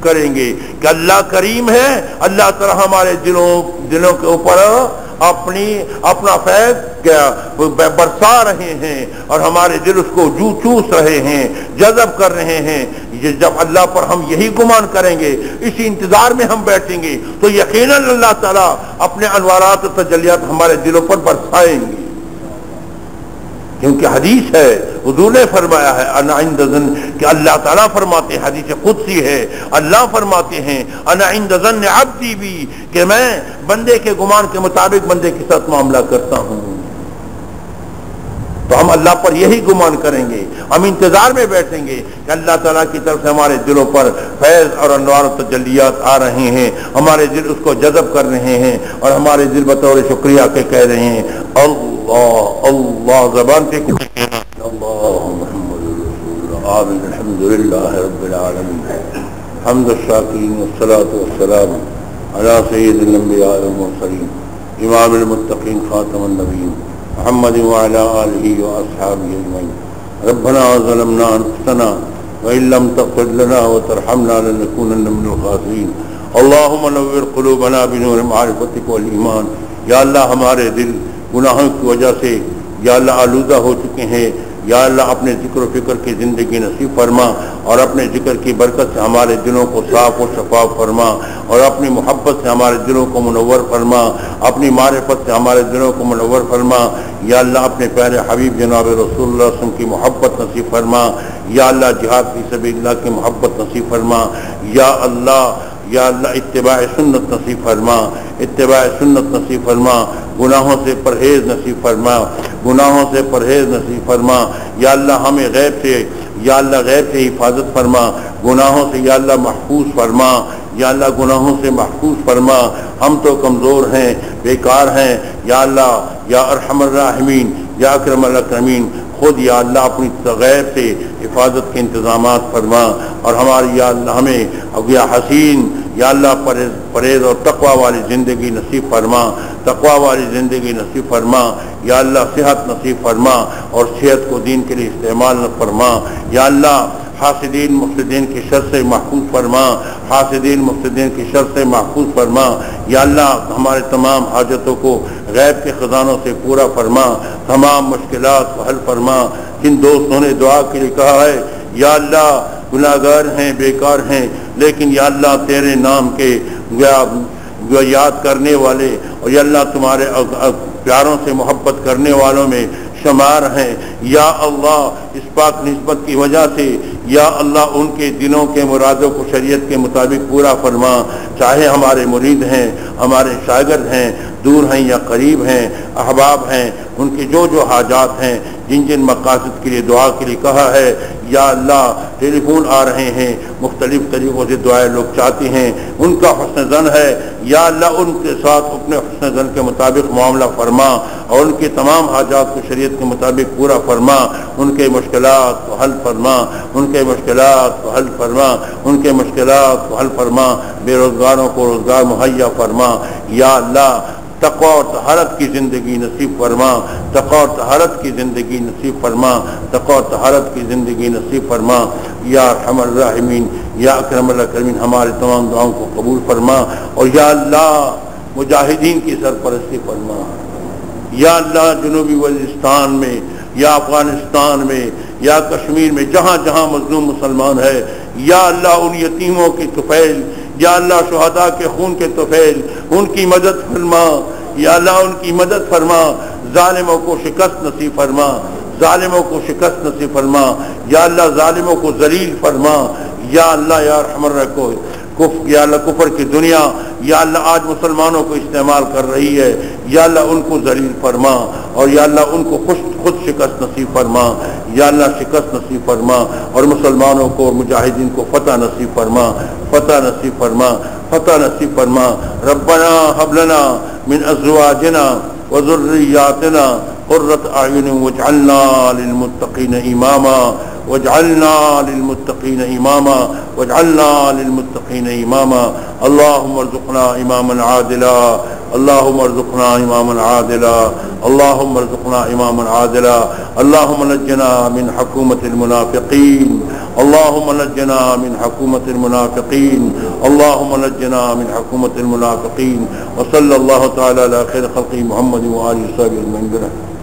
کریں گے کہ اللہ کریم ہے، اللہ تعالی ہمارے دلوں کے اوپر اپنا فیض برسا رہے ہیں، اور ہمارے دل اس کو چوس رہے ہیں، جذب کر رہے ہیں۔ جب اللہ پر ہم یہی گمان کریں گے، اسی انتظار میں ہم بیٹھیں گے، تو یقیناً اللہ تعالیٰ اپنے انوارات و تجلیات ہمارے دلوں پر برسائیں گے۔ کیونکہ حدیث ہے، حضور نے فرمایا ہے انا عند ظن، کہ اللہ تعالیٰ فرماتے ہیں، حدیث قدسی ہے، اللہ فرماتے ہیں انا عند ظن عبدی بھی، کہ میں بندے کے گمان کے مطابق بندے کے ساتھ معاملہ کرتا ہوں۔ تو ہم اللہ پر یہی گمان کریں گے، ہم انتظار میں بیٹھیں گے کہ اللہ تعالیٰ کی طرف سے ہمارے دلوں پر فیض اور انوار و تجلیات آ رہے ہیں، ہمارے دل اس کو جذب کر رہے ہیں، اور ہمارے دل بطور شکریہ کے کہہ رہے ہیں اللہ اللہ، زبان سے اللہ محمد رسول اللہ، آمین، الحمدللہ رب العالمین، حمد الشاکرین والصلاة والسلام علی سید الانبیاء والمرسلین امام المتقین خاتم النبیین محمد وعلى آلہ وأصحابہ اجمعین۔ ربنا ظلمنا انفسنا وإن لم تغفر لنا وترحمنا لنكونن من الخاسرین۔ اللهم نور قلوبنا بنور معرفتک والایمان۔ یا اللہ ہمارے دل گناہوں کی وجہ سے یا اللہ آلودہ ہو چکے ہیں، یا اللہ اپنے ذکر و فکر کی زندگی نصیب فرما، اور اپنے ذکر کی برکت سے ہمارے دلوں کو صاف و شفاف فرما، اور اپنی محبت سے ہمارے دلوں کو منور فرما، اپنی معرفت سے ہمارے دلوں کو منور فرما۔ یا اللہ اپنے پیارے حبیب جناب رسول اللہ صلی اللہ علیہ وسلم کی محبت نصیب فرما، یا اللہ جہاد فی سبیل اللہ کی محبت نصیب فرما، یا اللہ اتباع سنت نصیب فرما، اتباع سنت نصیب فرما، گناہوں سے پرہیز نصیب فرما، گناہوں سے پرہیز نصیب فرما۔ یا اللہ ہمیں غیب سے حفاظت فرما، گناہوں سے یا اللہ محفوظ فرما، یا اللہ گناہوں سے محفوظ فرما۔ ہم تو کمزور ہیں، بیکار ہیں، یا اللہ یا ارحم الراحمین، یا اکرم الاکرمین، خود یا اللہ اپنی غیب سے حفاظت کے انتظامات فرما، اور ہماری یا اللہ ہمیں یا حسین یا اللہ پرہیز اور تقوی والی زندگی نصیب فرما، تقوی والی زندگی نصیب فرما۔ یا اللہ صحت نصیب فرما، اور صحت کو دین کے لیے استعمال فرما۔ یا اللہ حاسدین مفسدین کی شر سے محفوظ فرما، حاسدین مفسدین کی شر سے محفوظ فرما۔ یا اللہ ہمارے تمام حاجتوں کو غیب کے خزانوں سے پورا فرما، تمام مشکلات کو حل فرما۔ جن دوستوں نے دعا کے لیے کہا ہے یا اللہ گناہگار ہیں، بیکار ہیں، لیکن یا اللہ تیرے نام کے یاد کرنے والے، اور یا اللہ تمہارے پیاروں سے محبت کرنے والوں میں شمار ہیں، یا اللہ اس پاک نسبت کی وجہ سے یا اللہ ان کے دلوں کے مرادوں کو شریعت کے مطابق پورا فرما، چاہے ہمارے مرید ہیں، ہمارے شاگرد ہیں، دور ہیں یا قریب ہیں، احباب ہیں، ان کے جو حاجات ہیں، جن مقاصد کے لیے دعا کے لیے کہا ہے، یا اللہ ٹیلی فون آ رہے ہیں، مختلف طریقوں سے دعائیں لوگ چاہتے ہیں، ان کا حسن ظن ہے، یا اللہ ان کے ساتھ اپنے حسن ظن کے مطابق معاملہ فرما، اور ان کے تمام حاجات کو شریعت کے مطابق پورا فرما، ان کے مشکلات کو حل فرما، ان کے مشکلات کو حل فرما، ان کے مشکلات کو حل فرما، بے روزگاروں کو روزگار مہیا فرما۔ یا اللہ تقوی اور طہارت کی زندگی نصیب فرما، تقوی اور طہارت کی زندگی نصیب فرما، تقوی اور طہارت کی زندگی نصیب فرما۔ یا ارحم الراحمین، یا اکرم الاکرمین، ہمارے تمام دعاؤں کو قبول فرما، اور یا اللہ مجاہدین کی سرپرستی فرما۔ یا اللہ جنوبی وزیرستان میں یا افغانستان میں یا کشمیر میں جہاں جہاں مظلوم مسلمان ہے، یا اللہ ان یتیموں کی طفیل، یا اللہ شہداء کے خون کے طفیل، ان کی مدد فرما، یا اللہ ان کی مدد فرما، ظالموں کو شکست نصیب فرما، ظالموں کو شکست نصیب فرما، یا اللہ ظالموں کو ذلیل فرما، یا اللہ یا ارحم الراحمین، یا اللہ کفر کی دنیا یا اللہ آج مسلمانوں کو استعمال کر رہی ہے، یا اللہ ان کو ذلیل فرما، اور یا اللہ ان کو خود شکست نصیب فرما، یا اللہ شکست نصیب فرما، اور مسلمانوں کو مجاہدین کو فتح نصیب فرما، فتح نصیب فرما، فتح نصیب فرما۔ ربنا هب لنا من ازواجنا وذرياتنا قرة اعين واجعلنا للمتقين اماما، واجعلنا للمتقين اماما، واجعلنا للمتقين اماما۔ اللهم ارزقنا اماما عادلا، اللهم ارزقنا اماما عادلا، اللهم ارزقنا اماما عادلا۔ اللهم نجنا من حكومة المنافقين، اللهم نجنا من حكومة المنافقين، اللهم نجنا من حكومة المنافقين۔ وصلى الله تعالى على خير خلقه محمد وآله وصحبه أجمعين۔